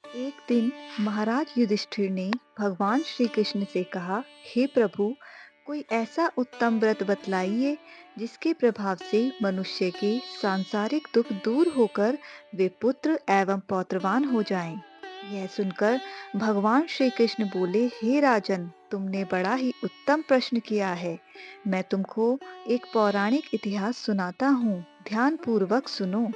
एक दिन महाराज युधिष्ठिर ने भगवान श्री कृष्ण से कहा, हे प्रभु, कोई ऐसा उत्तम व्रत बतलाइए जिसके प्रभाव से मनुष्य के सांसारिक दुख दूर होकर वे पुत्र एवं पौत्रवान हो जाएं। यह सुनकर भगवान श्री कृष्ण बोले, हे राजन, तुमने बड़ा ही उत्तम प्रश्न किया है। मैं तुमको एक पौराणिक इतिहास सुनाता हूँ, ध्यान पूर्वक सुनो।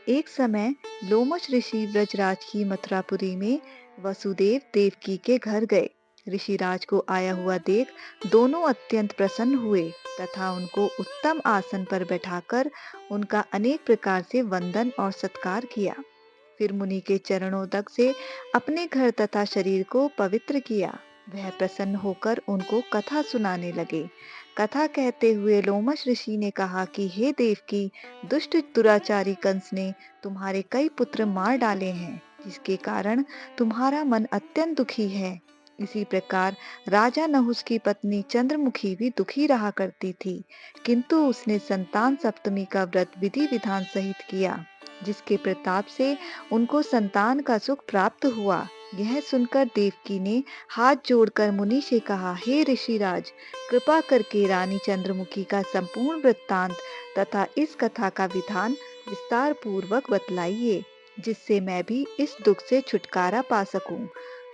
एक समय लोमश ऋषि ब्रजराज की मथुरापुरी में वसुदेव देवकी के घर गए। ऋषिराज को आया हुआ देख दोनों अत्यंत प्रसन्न हुए तथा उनको उत्तम आसन पर बैठाकर उनका अनेक प्रकार से वंदन और सत्कार किया। फिर मुनि के चरणों तक से अपने घर तथा शरीर को पवित्र किया। वह प्रसन्न होकर उनको कथा सुनाने लगे। कथा कहते हुए लोमश ऋषि ने कहा कि हे देवकी, दुष्ट दुराचारी कंस ने तुम्हारे कई पुत्र मार डाले हैं, जिसके कारण तुम्हारा मन अत्यंत दुखी है। इसी प्रकार राजा नहुस की पत्नी चंद्रमुखी भी दुखी रहा करती थी, किंतु उसने संतान सप्तमी का व्रत विधि विधान सहित किया, जिसके प्रताप से उनको संतान का सुख प्राप्त हुआ। यह सुनकर देवकी ने हाथ जोड़कर मुनि से कहा, हे ऋषिराज, कृपा करके रानी चंद्रमुखी का संपूर्ण वृत्तांत तथा इस कथा का विधान विस्तार पूर्वक बतलाइए, जिससे मैं भी इस दुख से छुटकारा पा सकूं।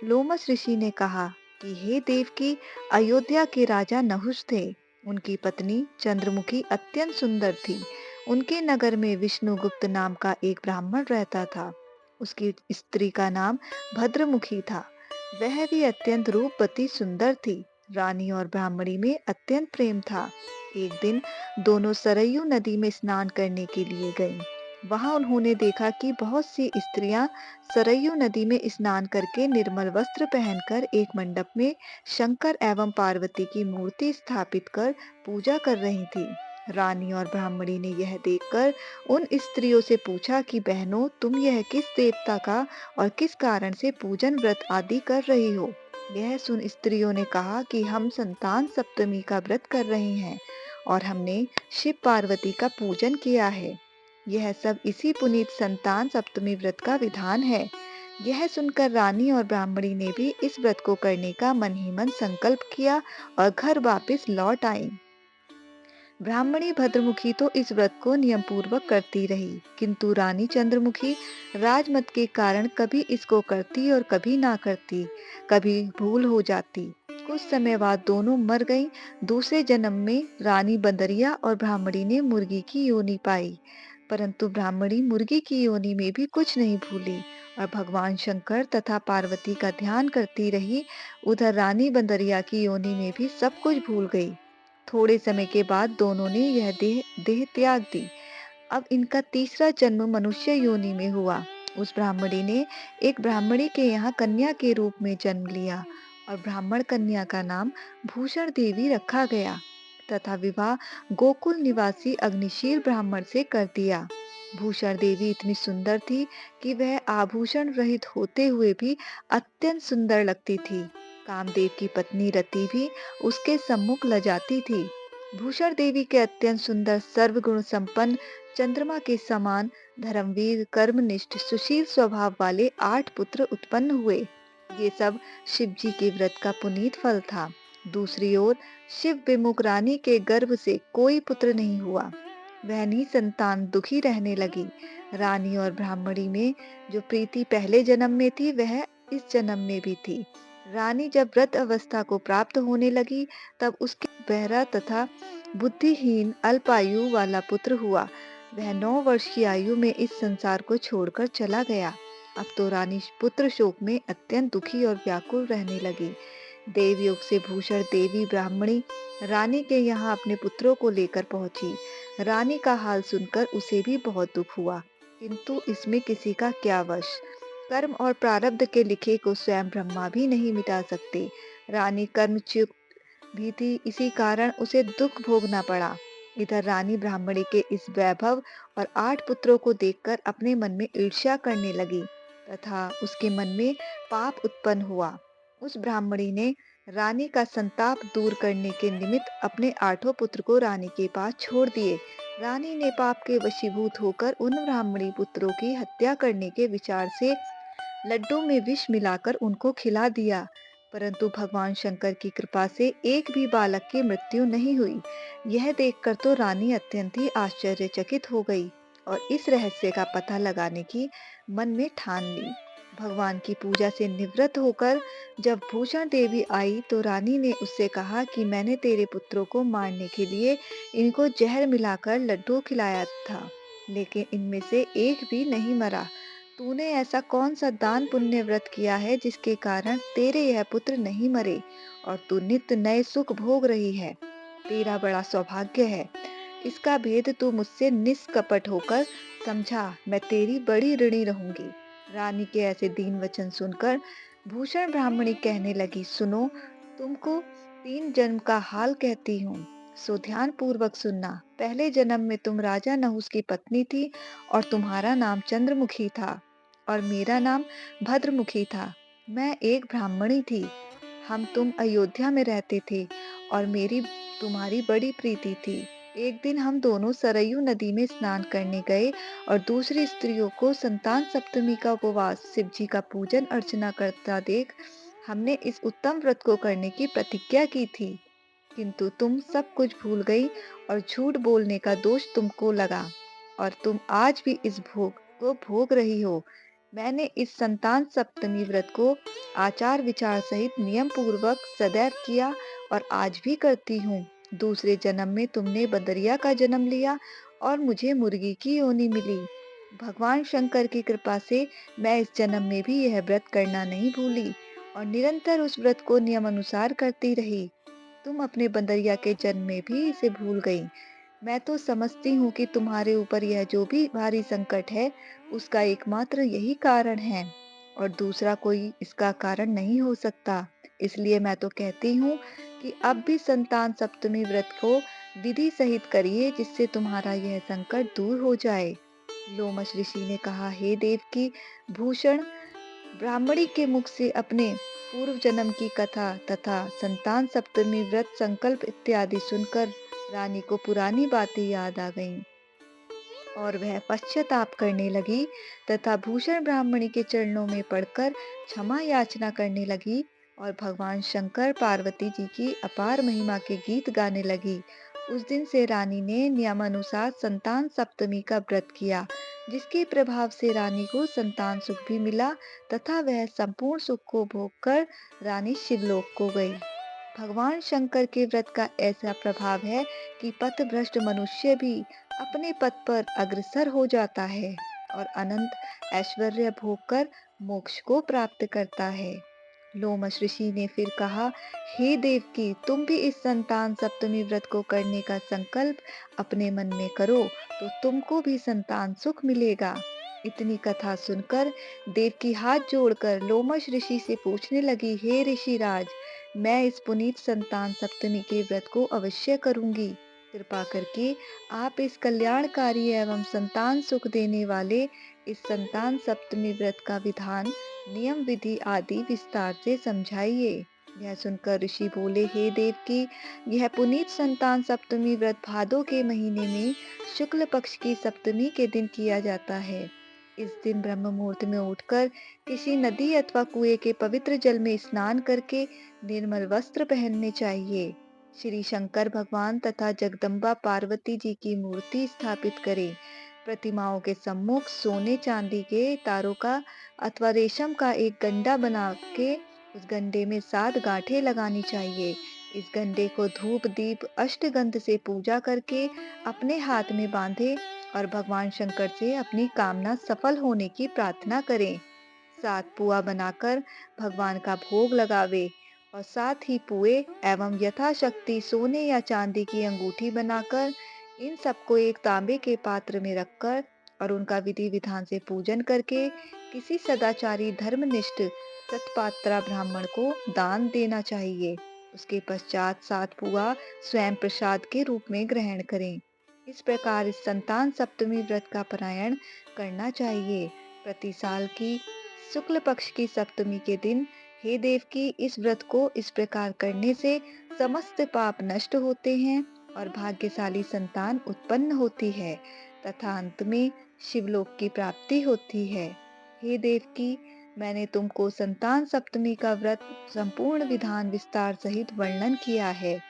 लोमस ऋषि ने कहा कि हे देवकी, अयोध्या के राजा नहुष थे। उनकी पत्नी चंद्रमुखी अत्यंत सुंदर थी। उनके नगर में विष्णुगुप्त नाम का एक ब्राह्मण रहता था। उसकी स्त्री का नाम भद्रमुखी था। वह भी अत्यंत रूपवती सुंदर थी। रानी और ब्राह्मणी में अत्यंत प्रेम था। एक दिन दोनों सरयू नदी में स्नान करने के लिए गईं। वहां उन्होंने देखा कि बहुत सी स्त्रियां सरयू नदी में स्नान करके निर्मल वस्त्र पहनकर एक मंडप में शंकर एवं पार्वती की मूर्ति स्थापित कर पूजा कर रही थी। रानी और ब्राह्मणी ने यह देखकर उन स्त्रियों से पूछा कि बहनों, तुम यह किस देवता का और किस कारण से पूजन व्रत आदि कर रही हो? यह सुन स्त्रियों ने कहा कि हम संतान सप्तमी का व्रत कर रही हैं और हमने शिव पार्वती का पूजन किया है। यह सब इसी पुनीत संतान सप्तमी व्रत का विधान है। यह सुनकर रानी और ब्राह्मणी ने भी इस व्रत को करने का मन ही मन संकल्प किया और घर वापस लौट आई। ब्राह्मणी भद्रमुखी तो इस व्रत को नियम पूर्वक करती रही, किंतु रानी चंद्रमुखी राजमत के कारण कभी इसको करती और कभी ना करती, कभी भूल हो जाती। कुछ समय बाद दोनों मर गईं। दूसरे जन्म में रानी बंदरिया और ब्राह्मणी ने मुर्गी की योनि पाई, परंतु ब्राह्मणी मुर्गी की योनि में भी कुछ नहीं भूली और भगवान शंकर तथा पार्वती का ध्यान करती रही। उधर रानी बंदरिया की योनि में भी सब कुछ भूल गई। थोड़े समय के बाद दोनों ने यह देह देह त्याग दी। अब इनका तीसरा जन्म मनुष्य योनि में हुआ। उस ब्राह्मणी ने एक ब्राह्मणी के यहाँ कन्या के रूप में जन्म लिया और ब्राह्मण कन्या का नाम भूषण देवी रखा गया तथा विवाह गोकुल निवासी अग्निशील ब्राह्मण से कर दिया। भूषण देवी इतनी सुंदर थी कि वह आभूषण रहित होते हुए भी अत्यंत सुंदर लगती थी। कामदेव की पत्नी रति भी उसके सम्मुख लजाती थी। भूषण देवी के अत्यंत सुंदर सर्वगुण संपन्न चंद्रमा के समान धर्मवीर कर्मनिष्ठ सुशील स्वभाव वाले 8 पुत्र उत्पन्न हुए। ये सब शिव जी के व्रत का पुनीत फल था। दूसरी ओर शिव विमुख रानी के गर्भ से कोई पुत्र नहीं हुआ। वह निसंतान दुखी रहने लगी। रानी और ब्राह्मणी में जो प्रीति पहले जन्म में थी, वह इस जन्म में भी थी। रानी जब व्रत अवस्था को प्राप्त होने लगी, तब उसके बहरा तथा बुद्धिहीन अल्पायु वाला पुत्र हुआ। वह 9 वर्ष की आयु में इस संसार को छोड़कर चला गया। अब तो रानी पुत्र शोक में अत्यंत दुखी और व्याकुल रहने लगी। देवयोग से भूषण देवी ब्राह्मणी रानी के यहाँ अपने पुत्रों को लेकर पहुंची। रानी का हाल सुनकर उसे भी बहुत दुख हुआ, किंतु इसमें किसी का क्या वश। कर्म और प्रारब्ध के लिखे को स्वयं ब्रह्मा भी नहीं मिटा सकते। रानी कर्मच्युत भी थी, इसी कारण उसे दुख भोगना पड़ा। इधर रानी ब्राह्मणी के इस वैभव और 8 पुत्रों को देखकर अपने मन में ईर्ष्या करने लगी तथा उसके मन में पाप उत्पन्न हुआ। उस ब्राह्मणी ने रानी का संताप दूर करने के निमित्त अपने 8 पुत्र को रानी के पास छोड़ दिए। रानी ने पाप के वशीभूत होकर उन ब्राह्मणी पुत्रों की हत्या करने के विचार से लड्डू में विष मिलाकर उनको खिला दिया, परंतु भगवान शंकर की कृपा से एक भी बालक की मृत्यु नहीं हुई। यह देखकर तो रानी अत्यंत ही आश्चर्यचकित हो गई और इस रहस्य का पता लगाने की मन में ठान ली। भगवान की पूजा से निवृत्त होकर जब भूषण देवी आई तो रानी ने उससे कहा कि मैंने तेरे पुत्रों को मारने के लिए इनको जहर मिलाकर लड्डू खिलाया था, लेकिन इनमें से एक भी नहीं मरा। तूने ऐसा कौन सा दान पुण्य व्रत किया है जिसके कारण तेरे यह पुत्र नहीं मरे और तू नित्य नए सुख भोग रही है? तेरा बड़ा सौभाग्य है। इसका भेद तू मुझसे निष्कपट होकर समझा, मैं तेरी बड़ी ऋणी रहूंगी। रानी के ऐसे दीन वचन सुनकर भूषण ब्राह्मणी कहने लगी, सुनो, तुमको 3 जन्म का हाल कहती हूँ, सो ध्यान पूर्वक सुनना। पहले जन्म में तुम राजा नहुस की पत्नी थी और तुम्हारा नाम चंद्रमुखी था और मेरा नाम भद्रमुखी था। मैं एक ब्राह्मणी थी। तुम अयोध्या में रहते थे और मेरी तुम्हारी बड़ी प्रीति थी। एक दिन हम दोनों सरयू नदी में स्नान करने गए और दूसरी स्त्रियों को संतान सप्तमी का उपवास, शिव जी का पूजन अर्चना करता देख हमने इस उत्तम व्रत को करने की प्रतिज्ञा की थी। किंतु तुम सब कुछ भूल गई और झूठ बोलने का दोष तुमको लगा और तुम आज भी इस भोग को भोग रही हो। मैंने इस संतान सप्तमी व्रत को आचार विचार सहित नियम पूर्वक सदैव किया और आज भी करती हूँ। दूसरे जन्म में तुमने बदरिया का जन्म लिया और मुझे मुर्गी की योनि मिली। भगवान शंकर की कृपा से मैं इस जन्म में भी यह व्रत करना नहीं भूली और निरंतर उस व्रत को नियमानुसार करती रही। तुम अपने बंदरिया के जन्म में भी इसे भूल गई। मैं तो समझती हूँ कि तुम्हारे ऊपर यह जो भी भारी संकट है, उसका एकमात्र यही कारण है और दूसरा कोई इसका कारण नहीं हो सकता। इसलिए मैं तो कहती हूँ कि अब भी संतान सप्तमी व्रत को विधि सहित करिए, जिससे तुम्हारा यह संकट दूर हो जाए। लोमश ऋषि ने कहा, हे देवकी, भूषण ब्राह्मणी के मुख से अपने पूर्व जन्म की कथा तथा संतान सप्तमी व्रत संकल्प इत्यादि सुनकर रानी को पुरानी बातें याद आ गईं और वह पश्चाताप करने लगी तथा भूषण ब्राह्मणी के चरणों में पड़कर क्षमा याचना करने लगी और भगवान शंकर पार्वती जी की अपार महिमा के गीत गाने लगी। उस दिन से रानी ने नियमानुसार संतान सप्तमी का व्रत किया, जिसके प्रभाव से रानी को संतान सुख भी मिला तथा वह संपूर्ण सुख को भोग कर रानी शिवलोक को गई। भगवान शंकर के व्रत का ऐसा प्रभाव है कि पथभ्रष्ट मनुष्य भी अपने पथ पर अग्रसर हो जाता है और अनंत ऐश्वर्य भोग कर मोक्ष को प्राप्त करता है। लोमश ऋषि ने फिर कहा, हे देवकी, तुम भी इस संतान सप्तमी व्रत को करने का संकल्प अपने मन में करो, तो तुमको भी संतान सुख मिलेगा। इतनी कथा सुनकर देवकी हाथ जोड़कर लोमश ऋषि से पूछने लगी, हे ऋषिराज, मैं इस पुनीत संतान सप्तमी के व्रत को अवश्य करूंगी। कृपा करके आप इस कल्याणकारी एवं संतान सुख देने वाले इस संतान सप्तमी व्रत का विधान, नियम विधि आदि विस्तार से समझाइए। यह सुनकर ऋषि बोले, हे देवकी, यह पुनीत संतान सप्तमी व्रत भादों के महीने में शुक्ल पक्ष की सप्तमी के दिन किया जाता है। इस दिन ब्रह्म मुहूर्त में उठकर किसी नदी अथवा कुएं के पवित्र जल में स्नान करके निर्मल वस्त्र पहनने चाहिए। श्री शंकर भगवान तथा जगदम्बा पार्वती जी की मूर्ति स्थापित करें। प्रतिमाओं के सम्मुख सोने चांदी के तारों का अथवा रेशम का एक गंडा बना के उस गंडे में 7 गांठें लगानी चाहिए। इस गंडे को धूप दीप अष्टगंध से पूजा करके अपने हाथ में बांधे और भगवान शंकर से अपनी कामना सफल होने की प्रार्थना करें। 7 पुआ बनाकर भगवान का भोग लगावे और साथ ही पुए एवं यथाशक्ति सोने या चांदी की अंगूठी बनाकर इन सबको एक तांबे के पात्र में रखकर और उनका विधि विधान से पूजन करके किसी सदाचारी धर्मनिष्ठ सत्पात्रा ब्राह्मण को दान देना चाहिए। उसके पश्चात 7 पुआ स्वयं प्रसाद के रूप में ग्रहण करें। इस प्रकार इस संतान सप्तमी व्रत का पारायण करना चाहिए। प्रति साल की शुक्ल पक्ष की सप्तमी के दिन, हे देवकी, इस व्रत को इस प्रकार करने से समस्त पाप नष्ट होते हैं और भाग्यशाली संतान उत्पन्न होती है तथा अंत में शिवलोक की प्राप्ति होती है। हे देवकी, मैंने तुमको संतान सप्तमी का व्रत संपूर्ण विधान विस्तार सहित वर्णन किया है।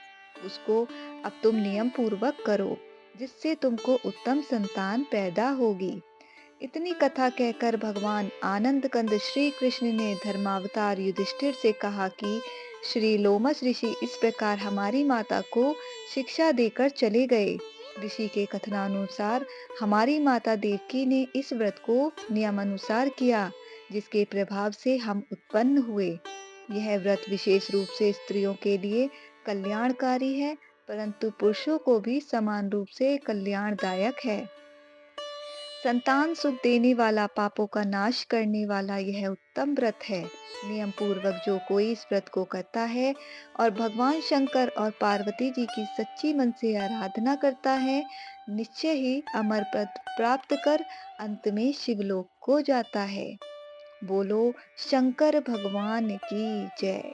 उसको अब तुम नियम पूर्वक करो, जिससे तुमको उत्तम संतान पैदा होगी। इतनी कथा कहकर भगवान आनंद कंद श्री कृष्ण ने धर्मावतार युधिष्ठिर से कहा कि श्री लोमस ऋषि इस प्रकार हमारी माता को शिक्षा देकर चले गए। ऋषि के कथनानुसार हमारी माता देवकी ने इस व्रत को नियमानुसार किया, जिसके प्रभाव से हम उत्पन्न हुए। यह व्रत विशेष रूप से स्त्रियों के लिए कल्याणकारी है, परंतु पुरुषों को भी समान रूप से कल्याणदायक है। संतान सुख देने वाला, पापों का नाश करने वाला यह उत्तम व्रत है। नियम पूर्वक जो कोई इस व्रत को करता है और भगवान शंकर और पार्वती जी की सच्ची मन से आराधना करता है, निश्चय ही अमर पद प्राप्त कर अंत में शिवलोक को जाता है। बोलो शंकर भगवान की जय।